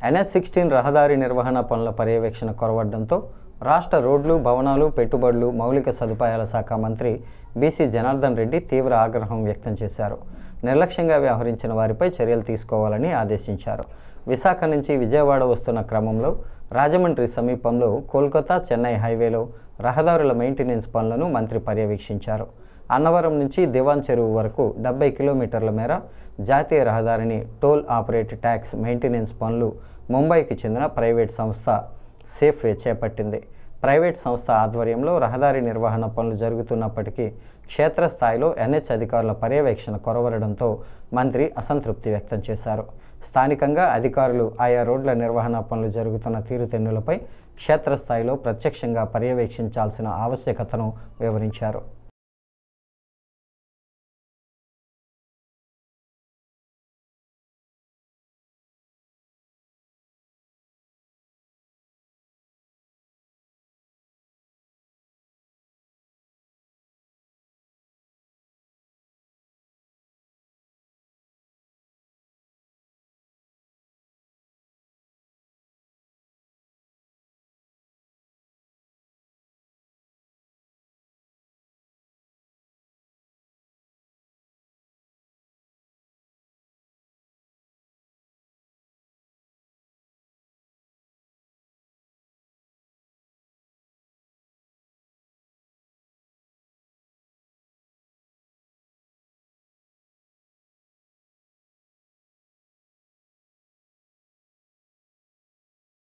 NH-16 రహదారి నిర్వహణ పనుల పర్యవేక్షణ కొరవడంతో రాష్ట్ర రోడ్లు, భవనాలు, పెట్టుబడులు, మౌలిక సదుపాయాల శాఖ మంత్రి బీసీ జనార్దన్ రెడ్డి తీవ్ర ఆగ్రహం వ్యక్తం చేశారు. నిర్లక్ష్యంగా వ్యవహరించిన వారిపై చర్యలు తీసుకోవాలని ఆదేశించారు. విశాఖ నుంచి విజయవాడ వస్తున్న క్రమంలో రాజమండ్రి సమీపంలో కోల్కతా చెన్నై హైవేలో రహదారుల మెయింటెనెన్స్ పనులను మంత్రి పర్యవేక్షించారు. అన్నవరం నుంచి దివాన్ చెరువు వరకు 70 కిలోమీటర్ల మేర జాతీయ రహదారిని టోల్ ఆపరేట్ ట్యాక్స్ మెయింటెనెన్స్ పనులు ముంబైకి చెందిన ప్రైవేట్ సంస్థ సేఫ్వే చేపట్టింది. ప్రైవేట్ సంస్థ ఆధ్వర్యంలో రహదారి నిర్వహణ పనులు జరుగుతున్నప్పటికీ క్షేత్రస్థాయిలో NH అధికారుల పర్యవేక్షణ కొరవడంతో మంత్రి అసంతృప్తి వ్యక్తం చేశారు. స్థానికంగా అధికారులు ఆయా రోడ్ల నిర్వహణ పనులు జరుగుతున్న తీరుతెన్నులపై క్షేత్రస్థాయిలో ప్రత్యక్షంగా పర్యవేక్షించాల్సిన ఆవశ్యకతను వివరించారు.